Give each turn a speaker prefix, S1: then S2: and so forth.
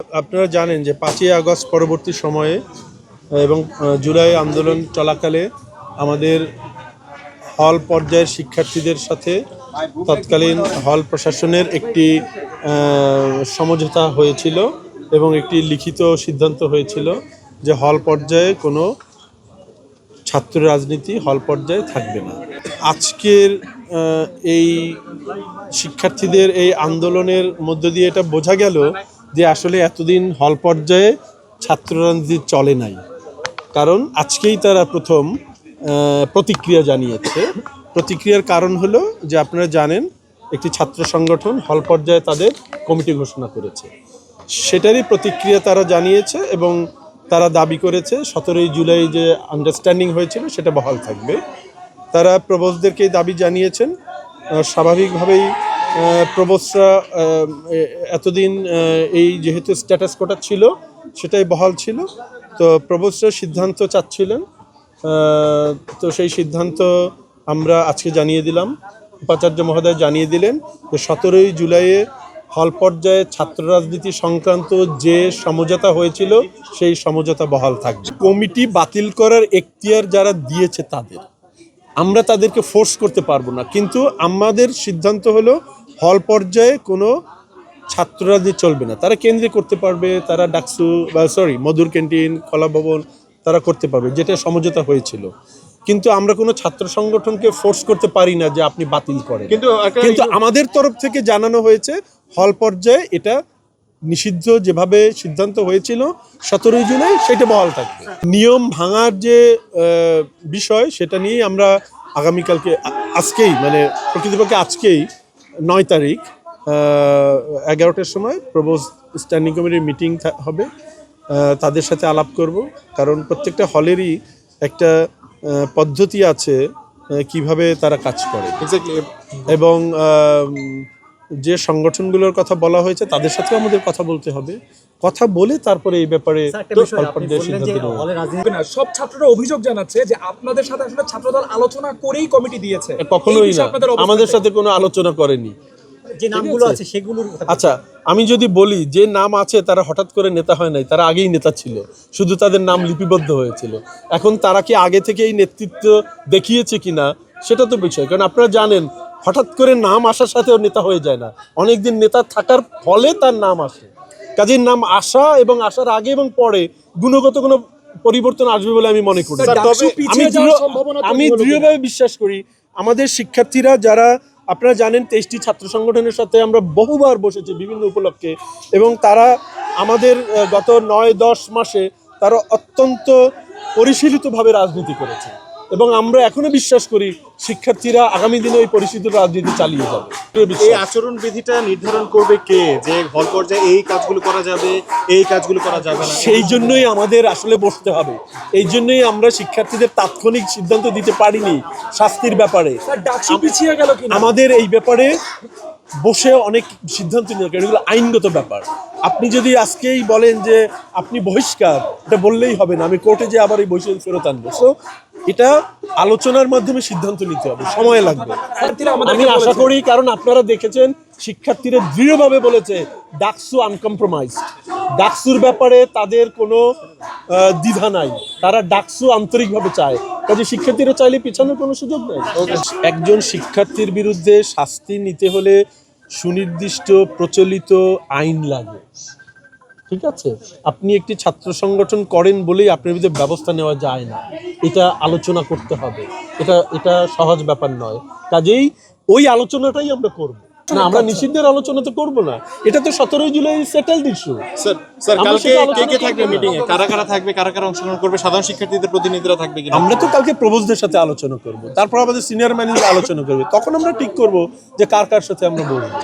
S1: আপনারা জানেন যে 5ই আগস্ট পরবর্তী সময়ে এবং জুলাই আন্দোলন চলাকালে আমাদের হল পর্যায়ের শিক্ষার্থীদের সাথে তৎকালীন হল প্রশাসনের একটি সমঝোতা হয়েছিল এবং একটি লিখিত সিদ্ধান্ত হয়েছিল যে হল পর্যায়ে কোনো ছাত্র রাজনীতি হল পর্যায়ে থাকবে না। আজকের এই শিক্ষার্থীদের এই আন্দোলনের মধ্য দিয়ে এটা বোঝা গেল যে আসলে এতদিন হল পর্যায়ে ছাত্র রাজনীতি চলে নাই, কারণ আজকেই তারা প্রথম প্রতিক্রিয়া জানিয়েছে। প্রতিক্রিয়ার কারণ হলো যে আপনারা জানেন একটি ছাত্র সংগঠন হল পর্যায়ে তাদের কমিটি ঘোষণা করেছে, সেটারই প্রতিক্রিয়া তারা জানিয়েছে এবং তারা দাবি করেছে 17ই জুলাই যে আন্ডারস্ট্যান্ডিং হয়েছিল সেটা বহাল থাকবে। তারা প্রবোসদেরকে দাবি জানিয়েছেন। স্বাভাবিকভাবেই প্রবোসরা এতদিন এই যেহেতু স্ট্যাটাস কোটা ছিল সেটাই বহাল ছিল, তো প্রবোসরা সিদ্ধান্ত চাচ্ছিলেন, তো সেই সিদ্ধান্ত আমরা আজকে জানিয়ে দিলাম। উপাচার্য মহোদয় জানিয়ে দিলেন যে 17ই জুলাইয়ে হল পর্যায়ে ছাত্র রাজনীতি সংক্রান্ত যে সমঝোতা হয়েছিল সেই সমঝোতা বহাল থাকবে। কমিটি বাতিল করার এখতিয়ার যারা দিয়েছে আমরা তাদেরকে ফোর্স করতে পারবো না, কিন্তু আমাদের সিদ্ধান্ত হলো হল পর্যায়ে কোনো ছাত্র রাজনীতি চলবে না। তারা কেন্দ্রে করতে পারবে, তারা ডাকসু বা মধুর ক্যান্টিন, কলা ভবন তারা করতে পারবে, যেটা সমঝোতা হয়েছিল, কিন্তু আমরা কোনো ছাত্র সংগঠনকে ফোর্স করতে পারি না যে আপনি বাতিল করেন। কিন্তু আমাদের তরফ থেকে জানানো হয়েছে হল পর্যায়ে এটা নিষিদ্ধ, যেভাবে সিদ্ধান্ত হয়েছিল 17ই জুলাই সেটা বহাল থাকবে। নিয়ম ভাঙার যে বিষয় সেটা নিয়েই আমরা আগামীকালকে আজকেই প্রকৃতপক্ষে আজকেই 9 তারিখ 11টার সময় প্রবোস স্ট্যান্ডিং কমিটির মিটিং হবে, তাদের সাথে আলাপ করব, কারণ প্রত্যেকটা হলেরই একটা পদ্ধতি আছে কিভাবে তারা কাজ করে এবং যে সংগঠনগুলোর কথা বলা হয়েছে তাদের সাথে আমাদের কথা বলতে হবে, কথা বলে তারপরে এই ব্যাপারে
S2: সব ছাত্ররা অভিযোগ জানাচ্ছে যে আপনাদের সাথে আসলে ছাত্রদল আলোচনা করেই কমিটি দিয়েছে।
S1: কখনোই না, আমাদের সাথে কোনো আলোচনা করেনি।
S3: যে নামগুলো আছে সেগুলোর
S1: আচ্ছা, আমি যদি বলি যে নাম আছে তারা হঠাৎ করে নেতা হয় নাই, তারা আগেই নেতা ছিল, শুধু তাদের নাম লিপিবদ্ধ হয়েছিল। এখন তারা কি আগে থেকে এই নেতৃত্ব দেখিয়েছে কিনা সেটা তো বিষয়, কারণ আপনারা জানেন হঠাৎ করে নাম আসার সাথেও নেতা হয়ে যায় না, অনেকদিন নেতা থাকার ফলে তার নাম আসে। কাজের নাম আসা এবং আসার আগে এবং পরে গুণগত কোনো পরিবর্তন আসবে বলে আমি মনে করি। আমি দৃঢ়ভাবে বিশ্বাস করি আমাদের শিক্ষার্থীরা যারা, আপনারা জানেন 23টি ছাত্র সংগঠনের সাথে আমরা বহুবার বসেছি বিভিন্ন উপলক্ষে, এবং তারা আমাদের গত 9-10 মাসে তারা অত্যন্ত পরিশীলিতভাবে রাজনীতি করেছে, এবং আমরা এখনো বিশ্বাস করি শিক্ষার্থীরা আগামী দিনে ওই পরিশীলিত রাজনীতি চালিয়ে যাবে।
S4: এই আচরণ বিধিটা নির্ধারণ করবে কে, যে হল পর্যায়ে এই কাজগুলো করা যাবে, এই কাজগুলো করা যাবে না?
S1: সেই জন্যই আমাদের আসলে বসতে হবে, এই জন্যই আমরা শিক্ষার্থীদের তাৎক্ষণিক সিদ্ধান্ত দিতে পারিনি শাস্তির ব্যাপারে। আমাদের এই ব্যাপারে বসে অনেক সিদ্ধান্ত নিতে হবে, এগুলো আইনগত ব্যাপার। আপনি যদি আজকেই বলেন যে আপনি বহিষ্কার, এটা বললেই হবে না, আমি কোর্টে যে আবার এই বহিষ্কার ফেরত আনবো। সো এটা আলোচনার মাধ্যমে সিদ্ধান্ত নিতে হবে, সময় লাগবে আমি আশা করি, কারণ আপনারা দেখেছেন শিক্ষার্থীরা দৃঢ়ভাবে বলেছে ডাকসু আনকম্প্রোমাইজড, ডাকসুর ব্যাপারে তাদের কোনো দ্বিধা নাই, তারা ডাকসু আন্তরিকভাবে চায়, কাজে শিক্ষার্থীরা চাইলে পিছানোর কোনো সুযোগ নেই। একজন শিক্ষার্থীর বিরুদ্ধে শাস্তি নিতে হলে সুনির্দিষ্ট প্রচলিত আইন লাগে, ঠিক আছে? আপনি একটি ছাত্র সংগঠন করেন বলেই আপনার বিরুদ্ধে ব্যবস্থা নেওয়া যায় না, এটা আলোচনা করতে হবে, এটা সহজ ব্যাপার নয়। কাজেই ওই আলোচনাটাই আমরা করব না, আমরা নিষিদ্ধের আলোচনা তো করবো না, এটা তো 17ই জুলাই সেটেলড ইস্যু।
S4: স্যার কালকে কে থাকবে মিটিং এ, কারা থাকবে, কারা অংশগ্রহণ করবে, সাধারণ শিক্ষার্থীদের প্রতিনিধিরা থাকবে কিনা?
S1: আমরা তো কালকে প্রবোসদের সাথে আলোচনা করব, তারপর আমাদের সিনিয়র ম্যানেজার আলোচনা করবে, তখন আমরা ঠিক করব যে কার সাথে আমরা বলবো।